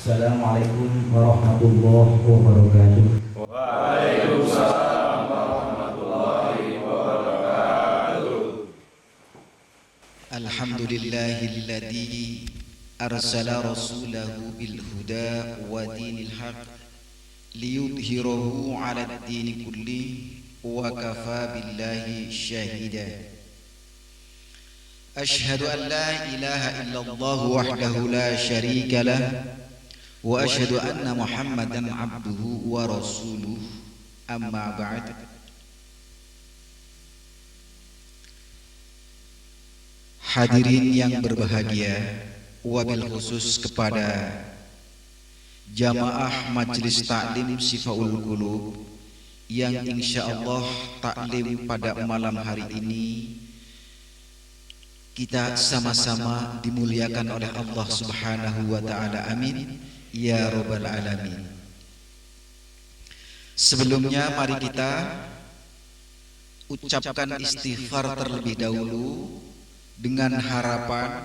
Assalamualaikum warahmatullahi wabarakatuh. Waalaikumsalam warahmatullahi wabarakatuh. Alhamdulillahilladzi arsala rasulahu bil huda wa dinil haq liyudhhirahu 'alad dini kulli wa kafa billahi syahida. Ashhadu an la ilaha illallah wahdahu la syarika lah wa ashhadu anna Muhammadan abduhu wa rasuluh. Amma ba'd. Hadirin yang berbahagia, wabil khusus kepada jamaah Majelis Taklim Syifaul Qulub yang insyaallah taklim pada malam hari ini kita sama-sama dimuliakan oleh Allah Subhanahu wa taala. Amin ya rabbal alamin. Sebelumnya mari kita ucapkan istighfar terlebih dahulu dengan harapan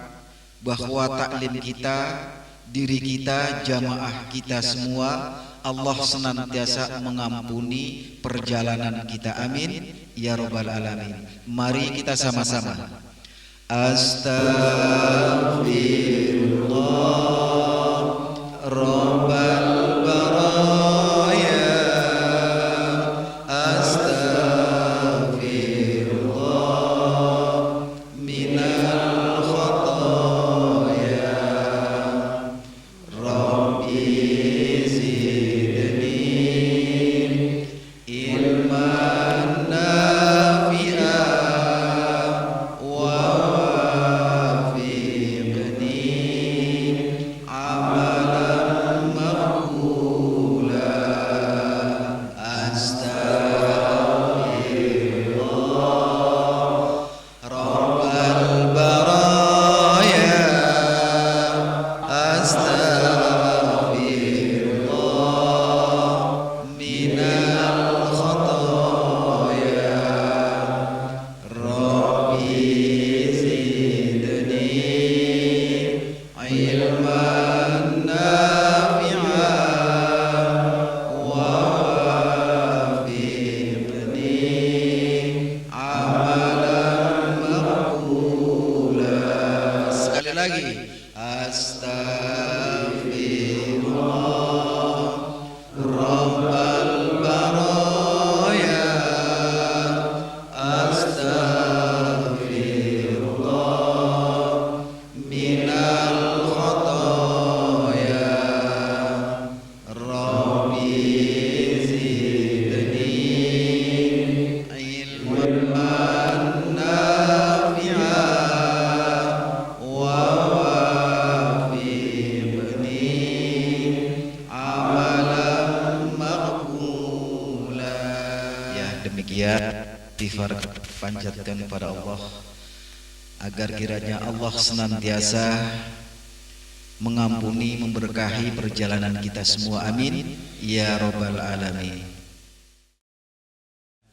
bahwa taklim kita, diri kita, jamaah kita semua, Allah senantiasa mengampuni perjalanan kita. Amin ya rabbal alamin. Mari kita sama-sama Astaghfirullah Rabbal baraya, Astaghfirullah minal khataya, Rabbi zidni ilman nafi'an wa istighfar panjatkan kepada Allah agar kiranya Allah senantiasa mengampuni, memberkahi perjalanan kita semua. Amin ya rabbal alamin.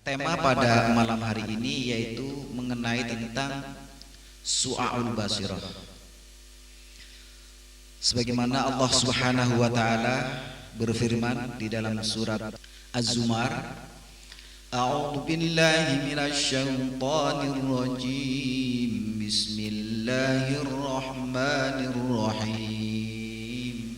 Tema pada malam hari ini yaitu mengenai tentang su'aul basirah. Sebagaimana Allah Subhanahu wa taala berfirman di dalam surat Az-Zumar, A'udzu billahi minasy syaithanir rajim. Bismillahirrahmanirrahim.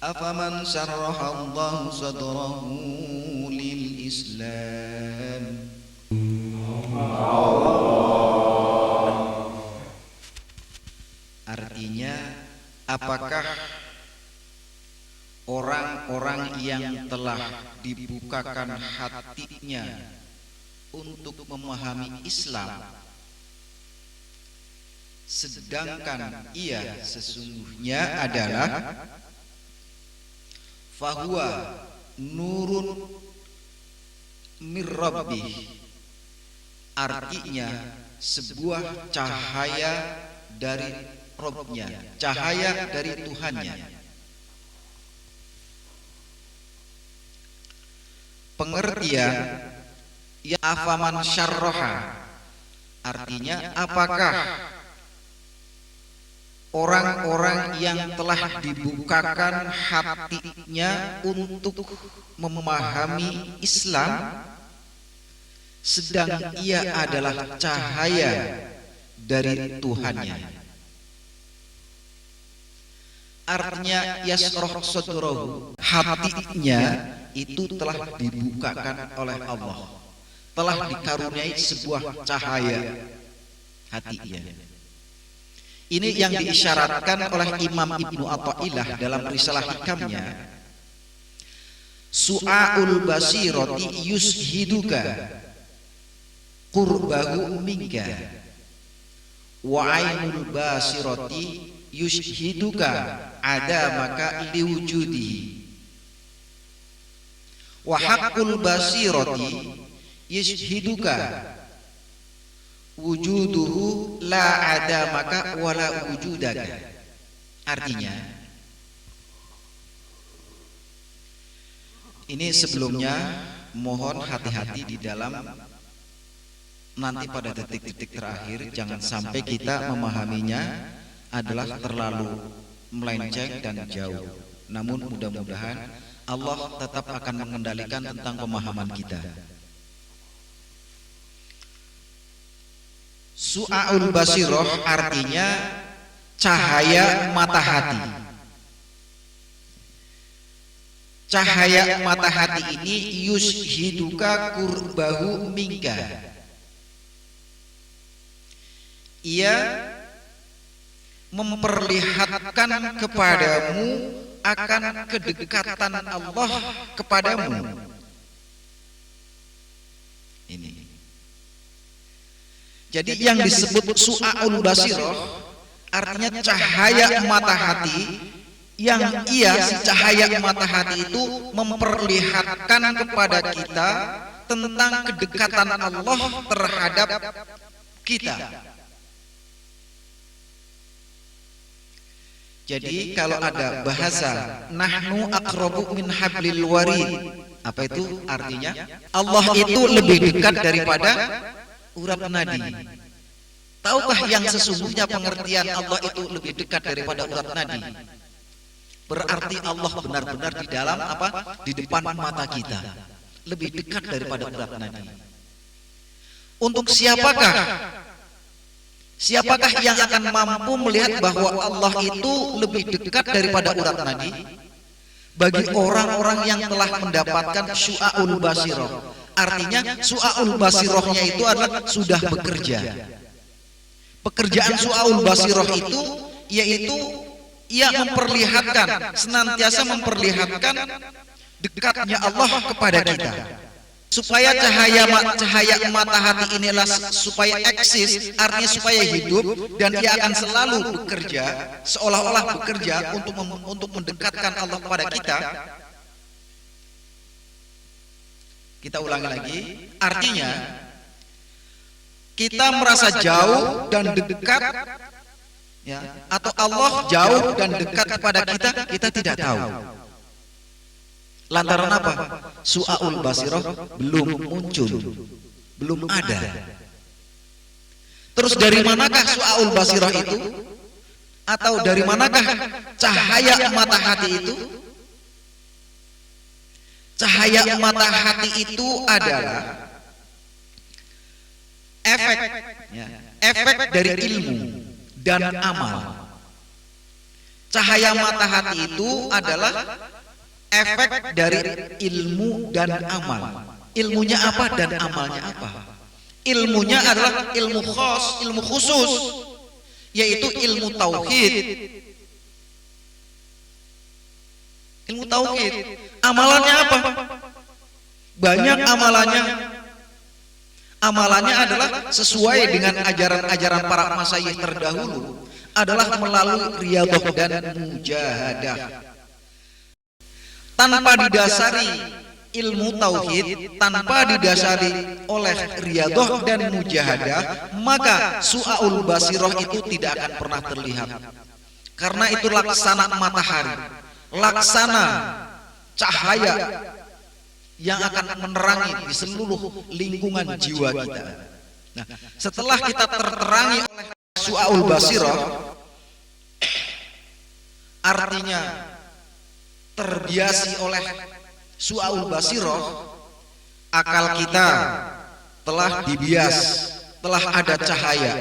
Afaman syarraha Allahu sadrahu lil Islam. Artinya, apakah orang-orang yang telah dibukakan hatinya untuk memahami Islam, sedangkan ia sesungguhnya adalah fahuwa nurun mir rabbih, artinya sebuah cahaya dari Rabbnya, cahaya dari Tuhannya. Pengertian ya afaman syarroha, artinya apakah orang-orang yang telah dibukakan hatinya untuk memahami Islam, sedang ia adalah cahaya dari Tuhannya. Artinya yasroh sodrahu, hatinya itu telah dibukakan oleh Allah, telah dikaruniai sebuah cahaya hatinya. Ini yang diisyaratkan oleh Imam Ibnu Athaillah dalam risalah hikamnya. Su'aul basirati yushiduka qurbahu minka, wa ainul basirati yushiduka adamaka liwujudihi, wa haqqul basirati yushiduka wujuduhu la adamaka wala wujudaka. Artinya, ini sebelumnya mohon hati-hati di dalam nanti pada detik-detik terakhir, jangan sampai kita memahaminya adalah terlalu melenceng dan jauh. Namun mudah-mudahan Allah tetap akan mengendalikan tentang pemahaman kita. Su'aul basiroh artinya cahaya mata hati. Cahaya mata hati ini yushiduka qurbahu minka, ia memperlihatkan kepadamu akan kedekatan Allah kepadamu. Ini. Jadi yang disebut su'aul basiroh artinya cahaya mata hati, yang si cahaya mata hati itu memperlihatkan kepada kita tentang kedekatan Allah terhadap kita. Jadi kalau ada bahasa nahnu aqrabu min hablil warid, apa itu artinya? Allah itu lebih dekat daripada urat nadi. Tahukah yang sesungguhnya pengertian Allah itu lebih dekat daripada urat nadi? Berarti Allah benar-benar di dalam apa? Di depan mata kita, lebih dekat daripada urat nadi. Untuk siapakah yang akan mampu melihat bahwa Allah itu lebih dekat daripada urat nadi? Bagi orang-orang yang telah mendapatkan su'aul basiroh. Artinya su'aul basirohnya itu adalah sudah bekerja. Pekerjaan su'aul basiroh itu yaitu ia memperlihatkan, senantiasa memperlihatkan dekatnya Allah kepada kita. Supaya cahaya mata hati inilah supaya eksis, artinya supaya hidup, dan ia akan selalu bekerja, seolah-olah bekerja untuk mendekatkan Allah kepada kita. Kita ulangi lagi, artinya kita merasa jauh dan dekat, ya, atau Allah jauh dan dekat kepada kita, kita tidak tahu. Lantaran apa? Su'aul basiroh belum muncul, belum ada. Terus dari manakah su'aul basiroh itu? Atau dari manakah cahaya mata hati itu? Cahaya mata hati itu adalah efek dari ilmu dan amal. Cahaya mata hati itu adalah efek dari ilmu dan amal. Ilmunya apa dan amalnya apa? Ilmunya adalah ilmu khas, ilmu khusus, yaitu ilmu tauhid. Ilmu tauhid. Amalannya apa? Banyak amalannya. Amalannya adalah sesuai dengan ajaran-ajaran para masyayikh terdahulu, adalah melalui riyadhah dan mujahadah. Tanpa didasari ilmu tauhid, tanpa didasari oleh riyadhah dan mujahadah, maka su'aul basiroh itu tidak akan pernah terlihat. Karena itu laksana matahari, laksana cahaya yang akan menerangi di seluruh lingkungan jiwa kita. Nah, setelah kita terterangi oleh Su'aul Basirah, artinya terbiasi oleh Su'aul Basirah, akal kita telah dibias, telah ada cahaya,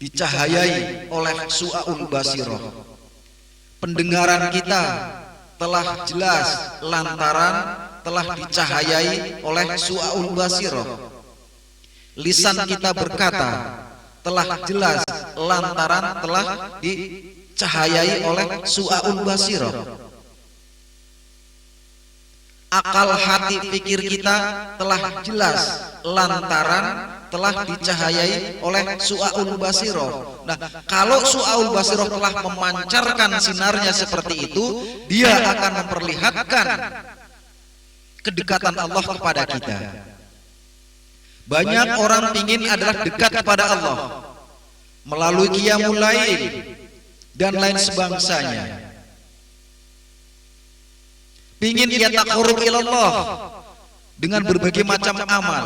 dicahayai oleh Su'aul Basirah. Pendengaran kita telah jelas lantaran telah dicahayai oleh Su'aul Basirah. Lisan kita berkata telah jelas lantaran telah dicahayai oleh Su'aul Basirah. Akal hati pikir kita telah jelas lantaran telah dicahayai oleh Su'aul Basirah. Nah, kalau Su'aul Basirah telah memancarkan sinarnya seperti itu, dia akan memperlihatkan kedekatan Allah kepada kita. Banyak orang ingin adalah dekat kepada Allah melalui qiyamul lail dan lain sebangsanya. Pingin ia taqarrub ilallah dengan berbagai macam amal,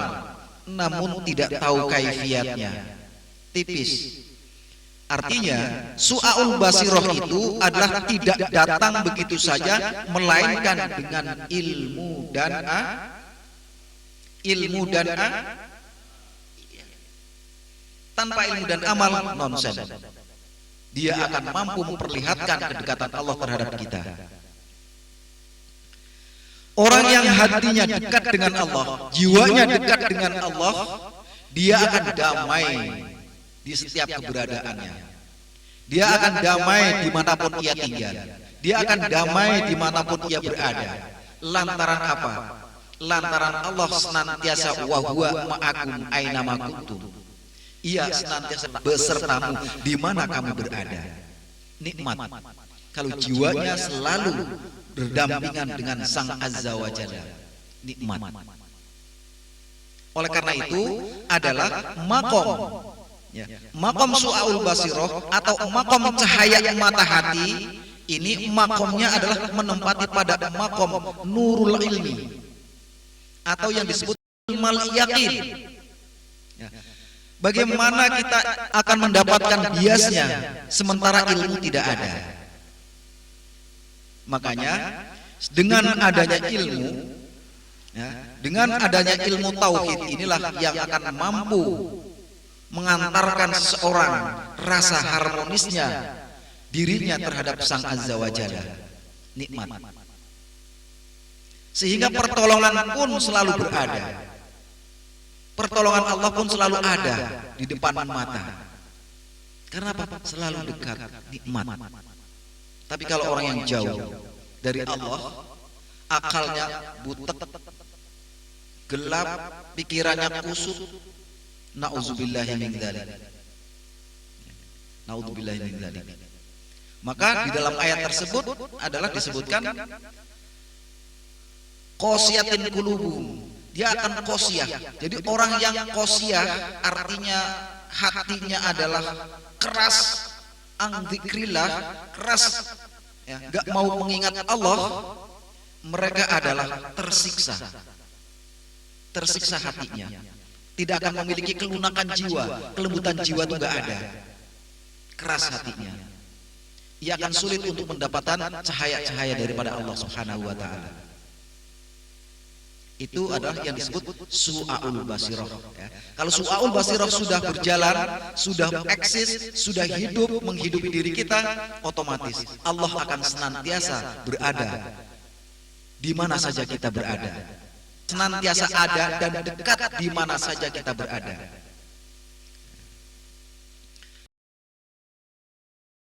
namun tidak tahu kaifiatnya, tipis. Artinya Su'aul Basirah itu adalah tidak datang begitu saja, melainkan dengan ilmu dan tanpa ilmu dan amal nonsen. Dia akan mampu memperlihatkan kedekatan Allah terhadap kita. Orang yang hatinya dekat dengan Allah, jiwanya dekat dengan Allah, dia akan damai di setiap keberadaannya. Dia akan damai dimanapun ia tinggal. Dia akan damai dimanapun ia berada. Lantaran apa? Lantaran Allah senantiasa wa huwa ma'akum aina ma kuntum. Ia senantiasa besertamu di mana kamu berada. Nikmat kalau jiwanya selalu berdampingan dengan Sang Azza wa Jalla. Nikmat. Oleh karena itu adalah makom, ya, makom Su'aul Basirah atau makom cahaya mata hati. Ini makomnya adalah menempati pada makom nurul ilmi atau yang disebut ilmal yakin. Ya. Bagaimana kita akan mendapatkan biasnya sementara ilmu tidak ada? Makanya dengan adanya ilmu, ya, dengan adanya ilmu tauhid inilah yang akan mampu mengantarkan seseorang rasa harmonisnya dirinya terhadap Sang Azza wa Jalla. Nikmat. Sehingga pertolongan pun selalu berada. Pertolongan Allah pun selalu ada di depan mata. Karena apa? Selalu dekat, nikmat. Tapi kalau orang yang jauh dari Allah, akalnya butek, gelap, pikirannya kusut, na'udzubillahi min dzalik. Na'udzubillahi min dzalik. Maka di dalam ayat tersebut adalah disebutkan qasiyatin qulubuhum. Dia akan qasiyah. Jadi orang yang qasiyah artinya hatinya adalah keras an dzikrillah, keras, ya, gak mau mengingat Allah, mereka adalah tersiksa hatinya, tidak akan memiliki kelunakan jiwa, kelembutan jiwa itu gak ada, keras hatinya. Ia akan sulit untuk mendapatkan cahaya-cahaya daripada Allah Subhanahu wa Ta'ala. Itu adalah yang disebut Su'aul Basirah, ya. Kalau Su'aul Basirah sudah berjalan, sudah eksis, sudah hidup, menghidupi diri kita, otomatis Allah akan senantiasa berada di mana saja kita berada, senantiasa ada dan dekat di mana saja kita berada.